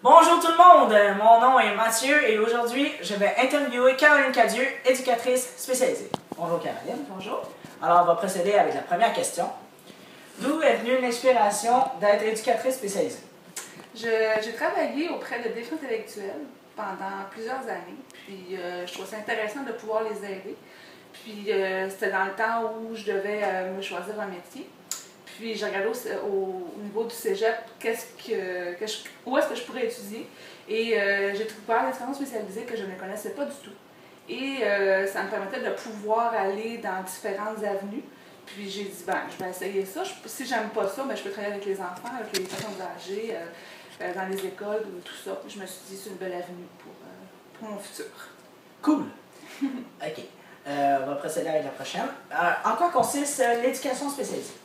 Bonjour tout le monde, mon nom est Mathieu et aujourd'hui je vais interviewer Caroline Cadieux, éducatrice spécialisée. Bonjour Caroline. Bonjour. Alors on va procéder avec la première question. D'où est venue l'inspiration d'être éducatrice spécialisée? J'ai travaillé auprès de défis intellectuels pendant plusieurs années, puis je trouvais ça intéressant de pouvoir les aider. Puis c'était dans le temps où je devais me choisir un métier. Puis j'ai regardé au niveau du cégep où est-ce que je pourrais étudier. Et j'ai découvert l'expérience spécialisée que je ne connaissais pas du tout. Et ça me permettait de pouvoir aller dans différentes avenues. Puis j'ai dit, ben, je vais essayer ça. Si j'aime pas ça, ben, je peux travailler avec les enfants, avec les personnes âgées, dans les écoles, tout ça. Puis je me suis dit, c'est une belle avenue pour mon futur. Cool. OK. On va procéder avec la prochaine. En quoi consiste l'éducation spécialisée?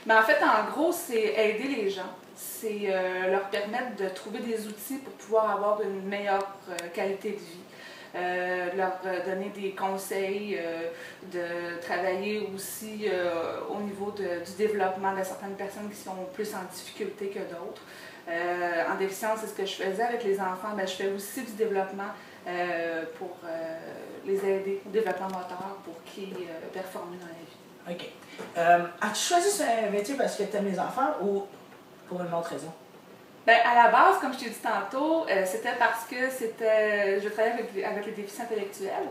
Ben, en fait, en gros, c'est aider les gens. C'est leur permettre de trouver des outils pour pouvoir avoir une meilleure qualité de vie. Leur donner des conseils, de travailler aussi au niveau du développement de certaines personnes qui sont plus en difficulté que d'autres. En déficience, c'est ce que je faisais avec les enfants. Ben, je fais aussi du développement pour les aider au développement moteur pour qu'ils performent dans la vie. OK. As-tu choisi ce métier parce que tu aimes les enfants ou pour une autre raison? Ben, à la base, comme je t'ai dit tantôt, c'était parce que je travaillais avec les déficients intellectuels.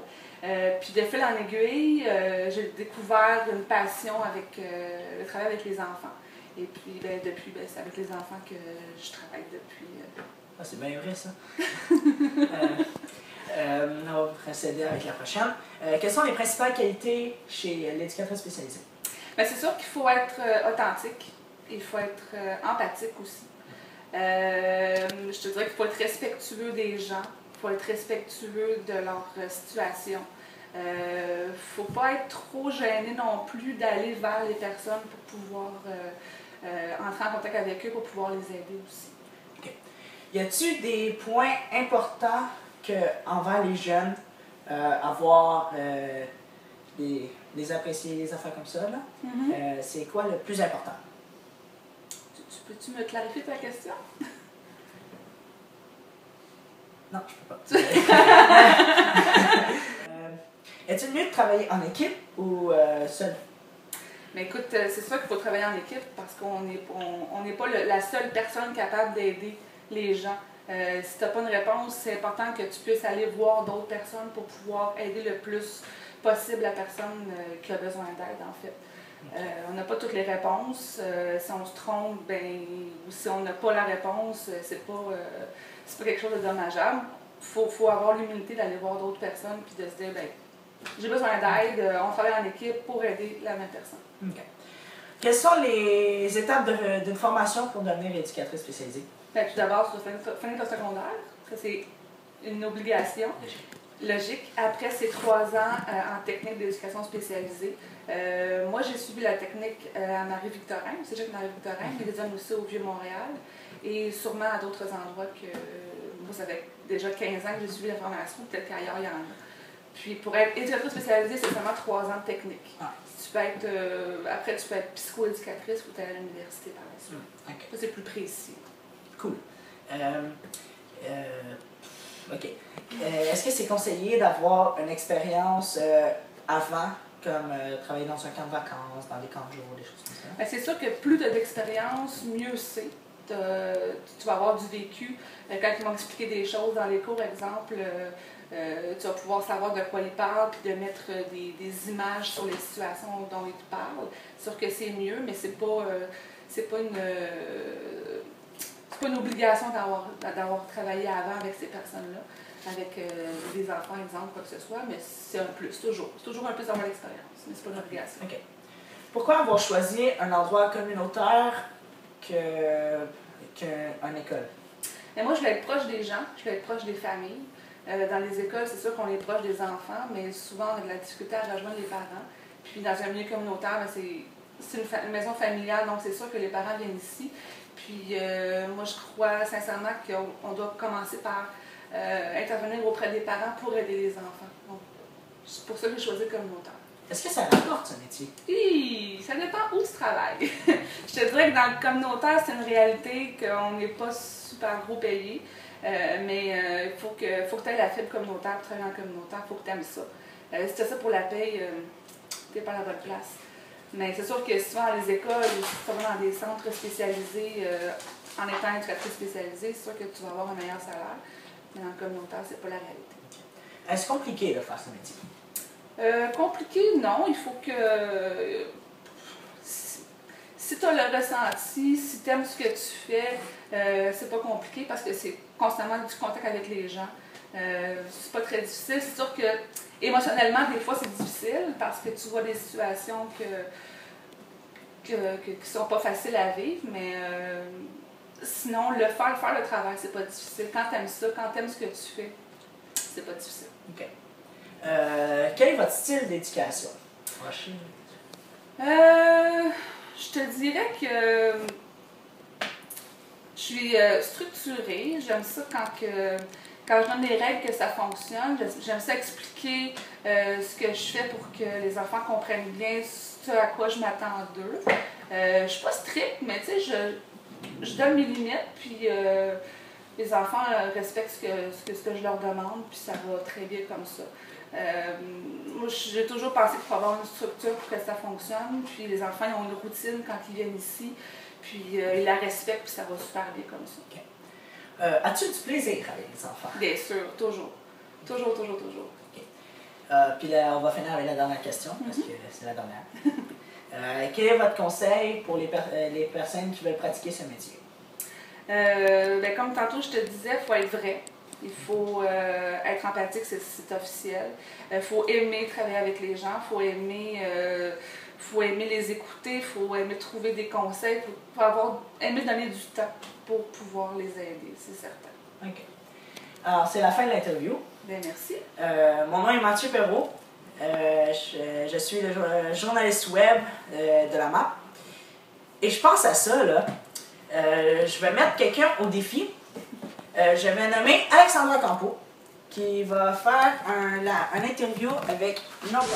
Puis de fil en aiguille, j'ai découvert une passion avec le travail avec les enfants. Et puis depuis, c'est avec les enfants que je travaille depuis. Ah, c'est bien vrai ça. On va procéder avec la prochaine. Quelles sont les principales qualités chez l'éducatrice spécialisée? Ben, c'est sûr qu'il faut être authentique, il faut être empathique aussi. Je te dirais qu'il faut être respectueux des gens, il faut être respectueux de leur situation. Il ne faut pas être trop gêné non plus d'aller vers les personnes pour pouvoir entrer en contact avec eux, pour pouvoir les aider aussi. Okay. Y a-t-il des points importants envers les jeunes, avoir les apprécier, les affaires comme ça, là? C'est quoi le plus important? Peux-tu me clarifier ta question? Non, je peux pas. Est-il mieux de travailler en équipe ou seul? Mais écoute, c'est sûr qu'il faut travailler en équipe parce qu'on n'est pas la seule personne capable d'aider les gens. Si tu n'as pas une réponse, c'est important que tu puisses aller voir d'autres personnes pour pouvoir aider le plus possible la personne qui a besoin d'aide, en fait. On n'a pas toutes les réponses. Si on se trompe, ou si on n'a pas la réponse, c'est pas quelque chose de dommageable. Il faut avoir l'humilité d'aller voir d'autres personnes et de se dire, j'ai besoin d'aide, on travaille en équipe pour aider la même personne. Okay. Quelles sont les étapes d'une formation pour devenir éducatrice spécialisée? Tout d'abord, tu dois finir ton secondaire. Ça, c'est une obligation. Logique. Après, c'est 3 ans en technique d'éducation spécialisée. Moi, j'ai suivi la technique à Marie-Victorin, au cégep Marie-Victorin, mais les hommes aussi au Vieux-Montréal, et sûrement à d'autres endroits que moi, ça fait déjà 15 ans que j'ai suivi la formation, peut-être qu'ailleurs, il y en a. Puis, pour être éducatrice spécialisée, c'est seulement 3 ans de technique. Tu peux être, après, tu peux être psycho-éducatrice ou tu es à l'université par la suite. Okay. Ça, c'est plus précis. Cool. OK. Est-ce que c'est conseillé d'avoir une expérience avant, comme travailler dans un camp de vacances, dans des camps de jour, des choses comme ça? C'est sûr que plus tu as d'expérience, mieux c'est. Tu vas avoir du vécu. Quand ils vont expliquer des choses dans les cours, exemple, tu vas pouvoir savoir de quoi ils parlent, puis de mettre des images sur les situations dont ils te parlent. C'est sûr que c'est mieux, mais c'est pas une obligation d'avoir travaillé avant avec ces personnes-là, avec des enfants, exemple, quoi que ce soit, mais c'est un plus, toujours. C'est toujours un plus d'avoir l'expérience, mais c'est pas une obligation. OK. Pourquoi avoir choisi un endroit communautaire qu'une école? Mais moi, je vais être proche des gens, je vais être proche des familles. Dans les écoles, c'est sûr qu'on est proche des enfants, mais souvent, on a de la difficulté à rejoindre les parents. Puis dans un milieu communautaire, c'est une maison familiale, donc c'est sûr que les parents viennent ici. Puis moi, je crois sincèrement qu'on doit commencer par intervenir auprès des parents pour aider les enfants. Donc, c'est pour ça que j'ai choisi le communautaire. Est-ce que ça rapporte, ce métier? Puis, ça dépend où tu travailles. Je te dirais que dans le communautaire, c'est une réalité qu'on n'est pas super gros payé. Mais il faut que tu aies la fibre communautaire pour travailler en communautaire, il faut que tu aimes ça. Si tu as ça pour la paye, tu n'es pas à la bonne place. Mais c'est sûr que souvent, dans les écoles, si tu vas dans des centres spécialisés, en étant éducatrice spécialisée, c'est sûr que tu vas avoir un meilleur salaire. Mais dans le communautaire, c'est pas la réalité. Est-ce compliqué de faire ce métier? Compliqué, non. Il faut que... Si tu as le ressenti, si tu aimes ce que tu fais, c'est pas compliqué parce que c'est constamment du contact avec les gens. C'est pas très difficile. C'est sûr que émotionnellement, des fois, c'est difficile parce que tu vois des situations qui sont pas faciles à vivre, mais sinon, faire le travail, c'est pas difficile. Quand tu aimes ça, quand tu aimes ce que tu fais, c'est pas difficile. OK. Quel est votre style d'éducation? Je te dirais que je suis structurée. J'aime ça quand je donne des règles que ça fonctionne. J'aime ça expliquer ce que je fais pour que les enfants comprennent bien ce à quoi je m'attends d'eux. Je suis pas stricte, mais tu sais, je donne mes limites, puis les enfants respectent ce que je leur demande, puis ça va très bien comme ça. Moi, j'ai toujours pensé qu'il faut avoir une structure pour que ça fonctionne, puis les enfants ils ont une routine quand ils viennent ici, puis ils la respectent, puis ça va super bien comme ça. Okay. As-tu du plaisir avec les enfants? Bien sûr, toujours. Toujours, toujours, toujours. Okay. Puis là, on va finir avec la dernière question, parce que c'est la dernière. Quel est votre conseil pour les personnes qui veulent pratiquer ce métier? Ben, comme tantôt je te disais, il faut être vrai. Il faut être empathique, c'est officiel. Il faut aimer travailler avec les gens, il faut aimer les écouter, il faut aimer trouver des conseils, il faut aimer donner du temps pour pouvoir les aider, c'est certain. OK. Alors, c'est la fin de l'interview. Bien, merci. Mon nom est Mathieu Perrault. Je suis le journaliste web de la MAP. Et je pense à ça, là. Je vais mettre quelqu'un au défi. Je vais nommer Alexandra Campo, qui va faire un interview avec notre